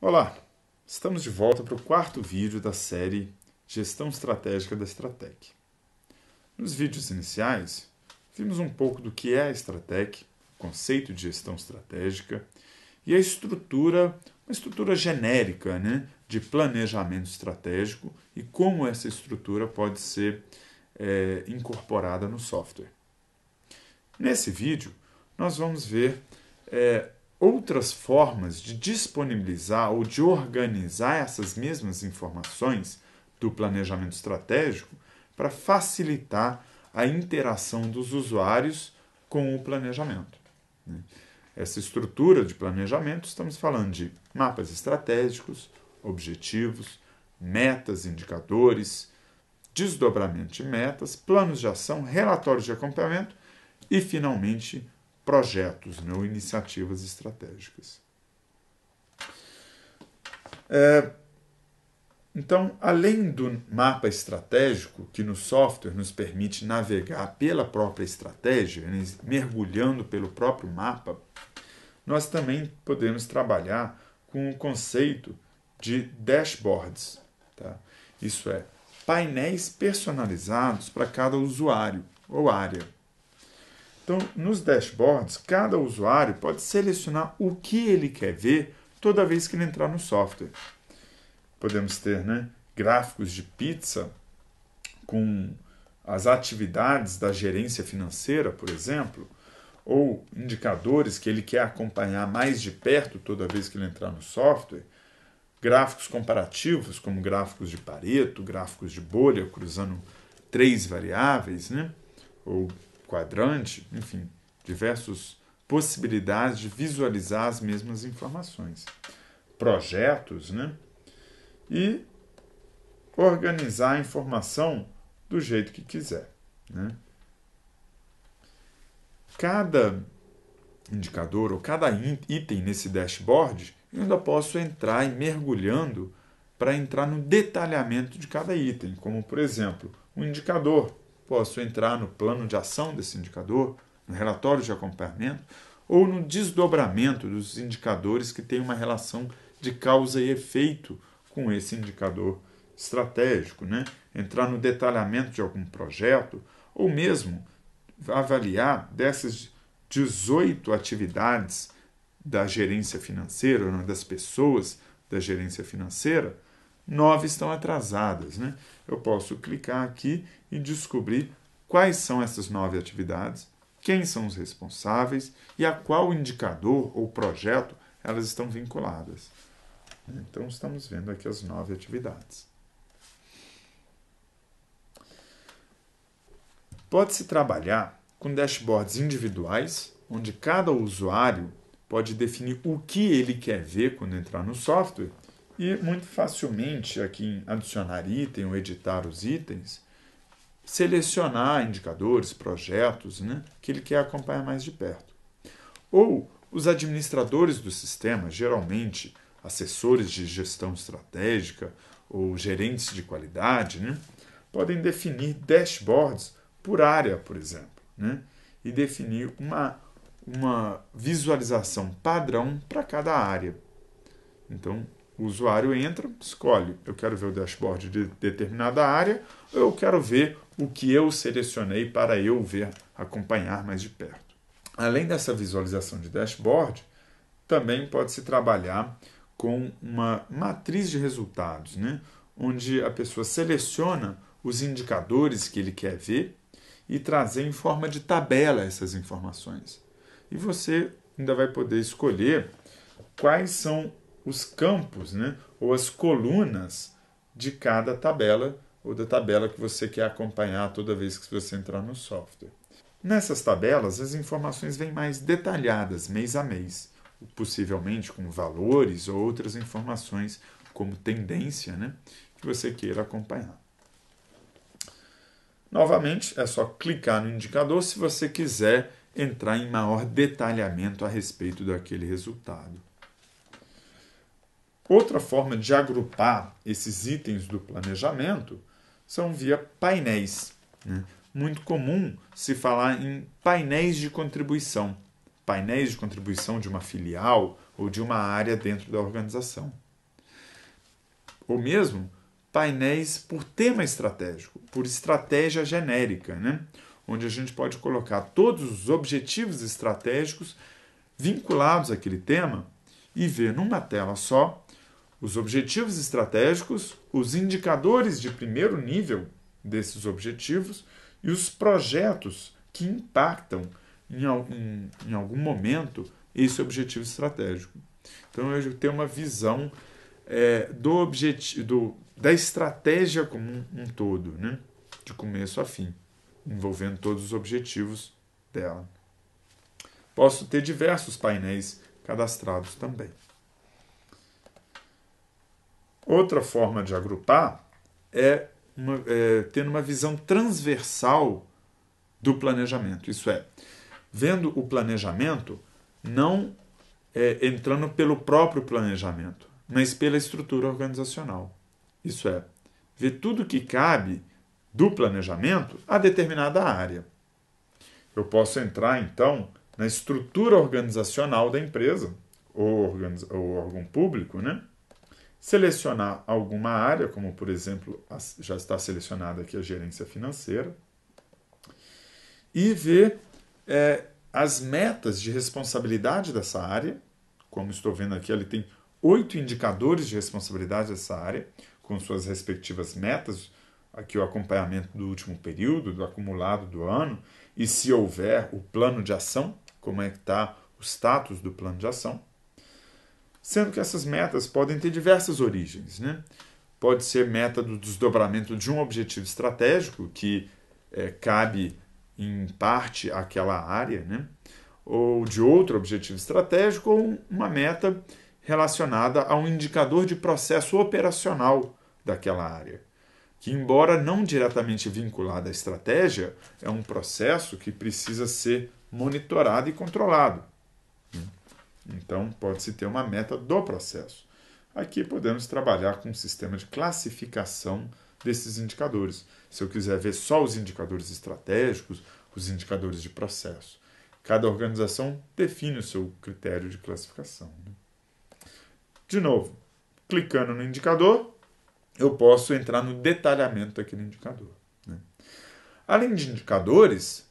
Olá, estamos de volta para o quarto vídeo da série Gestão Estratégica da Stratec. Nos vídeos iniciais, vimos um pouco do que é a Stratec, o conceito de gestão estratégica e a uma estrutura genérica, de planejamento estratégico e como essa estrutura pode ser incorporada no software. Nesse vídeo, nós vamos ver outras formas de disponibilizar ou de organizar essas mesmas informações do planejamento estratégico para facilitar a interação dos usuários com o planejamento. Essa estrutura de planejamento, estamos falando de mapas estratégicos, objetivos, metas, indicadores, desdobramento de metas, planos de ação, relatórios de acompanhamento e, finalmente, projetos ou iniciativas estratégicas. Então, além do mapa estratégico, que no software nos permite navegar pela própria estratégia, mergulhando pelo próprio mapa, nós também podemos trabalhar com o conceito de dashboards. Tá? Isso é, painéis personalizados para cada usuário ou área. Então, nos dashboards, cada usuário pode selecionar o que ele quer ver toda vez que ele entrar no software. Podemos ter gráficos de pizza com as atividades da gerência financeira, por exemplo, ou indicadores que ele quer acompanhar mais de perto toda vez que ele entrar no software, gráficos comparativos, como gráficos de Pareto, gráficos de bolha, cruzando 3 variáveis, ou quadrante, enfim, diversas possibilidades de visualizar as mesmas informações. Projetos, e organizar a informação do jeito que quiser. Cada indicador ou cada item nesse dashboard, eu ainda posso entrar mergulhando para entrar no detalhamento de cada item, como, por exemplo, um indicador. Posso entrar no plano de ação desse indicador, no relatório de acompanhamento, ou no desdobramento dos indicadores que têm uma relação de causa e efeito com esse indicador estratégico, entrar no detalhamento de algum projeto, ou mesmo avaliar dessas 18 atividades da gerência financeira, das pessoas da gerência financeira, 9 estão atrasadas. Eu posso clicar aqui e descobrir quais são essas 9 atividades, quem são os responsáveis e a qual indicador ou projeto elas estão vinculadas. Então, estamos vendo aqui as 9 atividades. Pode-se trabalhar com dashboards individuais, onde cada usuário pode definir o que ele quer ver quando entrar no software e, muito facilmente, aqui em adicionar item ou editar os itens, selecionar indicadores, projetos, que ele quer acompanhar mais de perto. Ou os administradores do sistema, geralmente assessores de gestão estratégica ou gerentes de qualidade, podem definir dashboards por área, por exemplo, e definir uma visualização padrão para cada área. Então, o usuário entra, escolhe, eu quero ver o dashboard de determinada área, ou eu quero ver o que eu selecionei para eu acompanhar mais de perto. Além dessa visualização de dashboard, também pode-se trabalhar com uma matriz de resultados, onde a pessoa seleciona os indicadores que ele quer ver e trazer em forma de tabela essas informações. E você ainda vai poder escolher quais são os campos, ou as colunas de cada tabela ou da tabela que você quer acompanhar toda vez que você entrar no software. Nessas tabelas, as informações vêm mais detalhadas, mês a mês, possivelmente com valores ou outras informações como tendência, que você queira acompanhar. Novamente, é só clicar no indicador se você quiser entrar em maior detalhamento a respeito daquele resultado. Outra forma de agrupar esses itens do planejamento são via painéis. Muito comum se falar em painéis de contribuição de uma filial ou de uma área dentro da organização. ou mesmo painéis por tema estratégico, por estratégia genérica, né? Onde a gente pode colocar todos os objetivos estratégicos vinculados àquele tema e ver numa tela só os objetivos estratégicos, os indicadores de primeiro nível desses objetivos e os projetos que impactam em algum momento esse objetivo estratégico. Então eu tenho uma visão da estratégia como um todo, né? De começo a fim, envolvendo todos os objetivos dela. Posso ter diversos painéis cadastrados também. Outra forma de agrupar é tendo uma visão transversal do planejamento. Isso é, vendo o planejamento não entrando pelo próprio planejamento, mas pela estrutura organizacional. Isso é, ver tudo que cabe do planejamento a determinada área. Eu posso entrar, então, na estrutura organizacional da empresa, ou órgão público, né? Selecionar alguma área, como, por exemplo, já está selecionada aqui a gerência financeira, e ver as metas de responsabilidade dessa área. Como estou vendo aqui, ele tem 8 indicadores de responsabilidade dessa área, com suas respectivas metas, aqui o acompanhamento do último período, do acumulado do ano, e se houver o plano de ação, como é que está o status do plano de ação. Sendo que essas metas podem ter diversas origens, né? Pode ser meta do desdobramento de um objetivo estratégico, que cabe em parte àquela área, né? Ou de outro objetivo estratégico, ou uma meta relacionada a um indicador de processo operacional daquela área, que, embora não diretamente vinculado à estratégia, é um processo que precisa ser monitorado e controlado. Então, pode-se ter uma meta do processo. Aqui podemos trabalhar com um sistema de classificação desses indicadores. Se eu quiser ver só os indicadores estratégicos, os indicadores de processo. Cada organização define o seu critério de classificação. De novo, clicando no indicador, eu posso entrar no detalhamento daquele indicador. Além de indicadores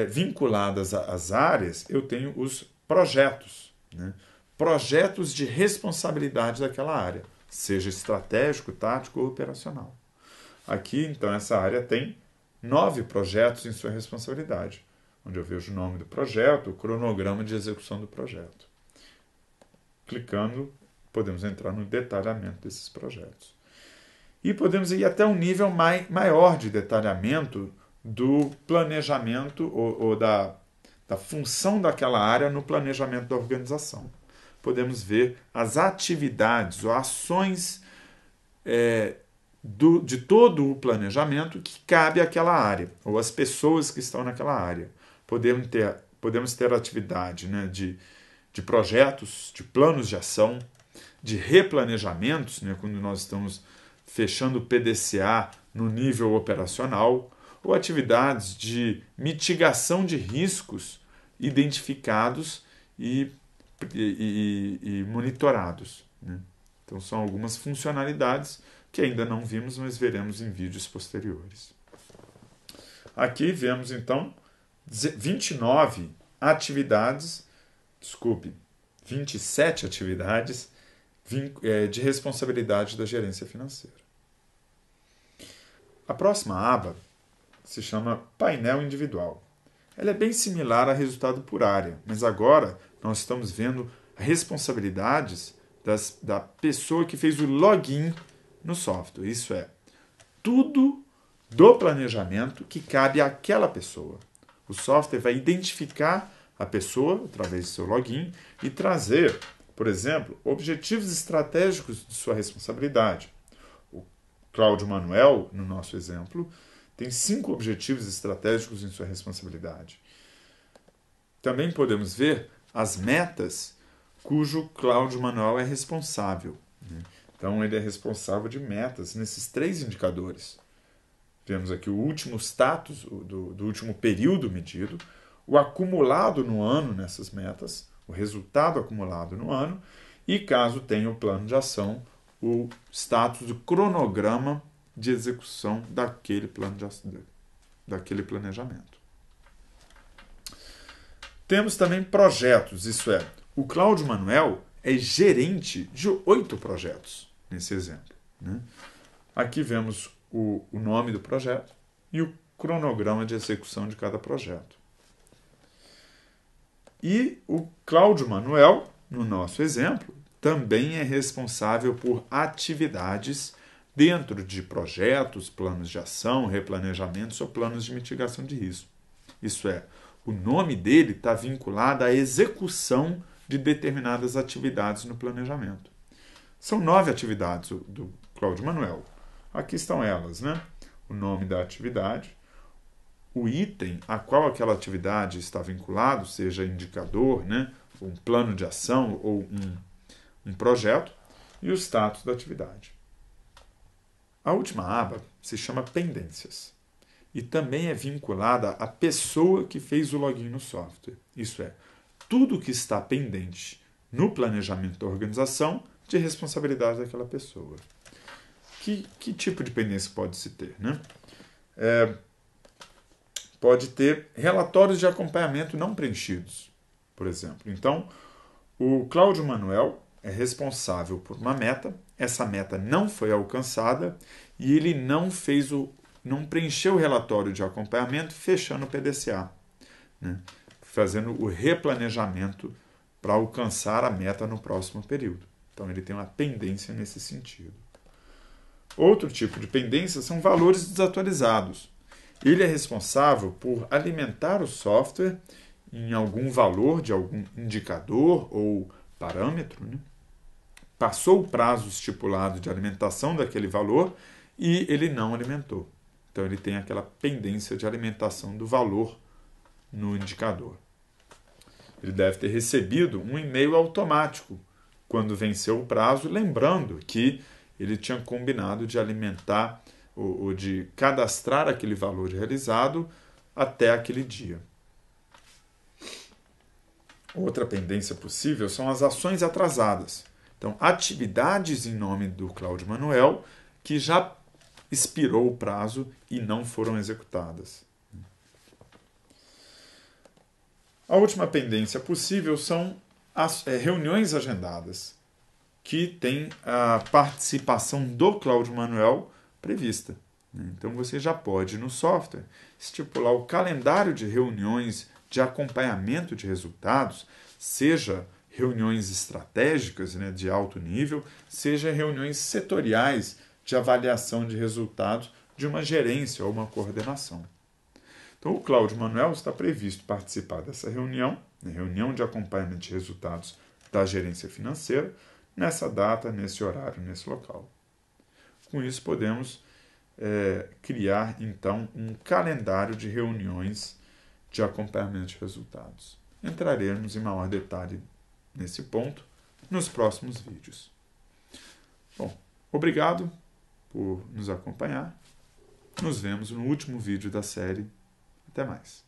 vinculados às áreas, eu tenho os projetos. Projetos de responsabilidade daquela área, seja estratégico, tático ou operacional. Aqui, então, essa área tem 9 projetos em sua responsabilidade, onde eu vejo o nome do projeto, o cronograma de execução do projeto. Clicando, podemos entrar no detalhamento desses projetos. E podemos ir até um nível maior de detalhamento do planejamento ou da função daquela área no planejamento da organização. Podemos ver as atividades ou ações de todo o planejamento que cabe àquela área, ou as pessoas que estão naquela área. Podemos ter atividade, né, de projetos, de planos de ação, de replanejamentos, né, quando nós estamos fechando o PDCA no nível operacional, ou atividades de mitigação de riscos identificados e monitorados. Né? Então, são algumas funcionalidades que ainda não vimos, mas veremos em vídeos posteriores. Aqui vemos, então, 27 atividades de responsabilidade da gerência financeira. A próxima aba se chama painel individual. Ela é bem similar a resultado por área, mas agora nós estamos vendo responsabilidades da pessoa que fez o login no software. Isso é, tudo do planejamento que cabe àquela pessoa. O software vai identificar a pessoa através do seu login e trazer, por exemplo, objetivos estratégicos de sua responsabilidade. O Cláudio Manuel, no nosso exemplo, tem 5 objetivos estratégicos em sua responsabilidade. Também podemos ver as metas cujo Cláudio Manuel é responsável. Então, ele é responsável de metas nesses 3 indicadores. Vemos aqui o último status do último período medido, o acumulado no ano nessas metas, o resultado acumulado no ano, e caso tenha o plano de ação, o status do cronograma de execução daquele daquele planejamento. Temos também projetos, isso é, o Cláudio Manuel é gerente de 8 projetos, nesse exemplo, né? Aqui vemos o nome do projeto e o cronograma de execução de cada projeto. E o Cláudio Manuel, no nosso exemplo, também é responsável por atividades dentro de projetos, planos de ação, replanejamentos ou planos de mitigação de risco. Isso é, o nome dele está vinculado à execução de determinadas atividades no planejamento. São 9 atividades do Cláudio Manuel. Aqui estão elas, né? O nome da atividade, o item a qual aquela atividade está vinculado, seja indicador, né? Um plano de ação ou um projeto, e o status da atividade. A última aba se chama pendências e também é vinculada à pessoa que fez o login no software. Isso é, tudo que está pendente no planejamento da organização de responsabilidade daquela pessoa. Que tipo de pendência pode-se ter, né? Pode ter relatórios de acompanhamento não preenchidos, por exemplo. Então, o Cláudio Manuel é responsável por uma meta, essa meta não foi alcançada e ele não preencheu o relatório de acompanhamento fechando o PDCA, né? Fazendo o replanejamento para alcançar a meta no próximo período. Então, ele tem uma pendência nesse sentido. Outro tipo de pendência são valores desatualizados. Ele é responsável por alimentar o software em algum valor de algum indicador ou parâmetro, né? Passou o prazo estipulado de alimentação daquele valor e ele não alimentou. Então, ele tem aquela pendência de alimentação do valor no indicador. Ele deve ter recebido um e-mail automático quando venceu o prazo, lembrando que ele tinha combinado de alimentar ou de cadastrar aquele valor realizado até aquele dia. Outra pendência possível são as ações atrasadas. Então, atividades em nome do Cláudio Manuel que já expirou o prazo e não foram executadas. A última pendência possível são as reuniões agendadas, que tem a participação do Cláudio Manuel prevista. Então, você já pode, no software, estipular o calendário de reuniões de acompanhamento de resultados, seja reuniões estratégicas, né, de alto nível, seja reuniões setoriais de avaliação de resultados de uma gerência ou uma coordenação. Então, o Cláudio Manuel está previsto participar dessa reunião, né, reunião de acompanhamento de resultados da gerência financeira, nessa data, nesse horário, nesse local. Com isso, podemos criar, então, um calendário de reuniões de acompanhamento de resultados. Entraremos em maior detalhe nesse ponto nos próximos vídeos. Bom, obrigado por nos acompanhar. Nos vemos no último vídeo da série. Até mais.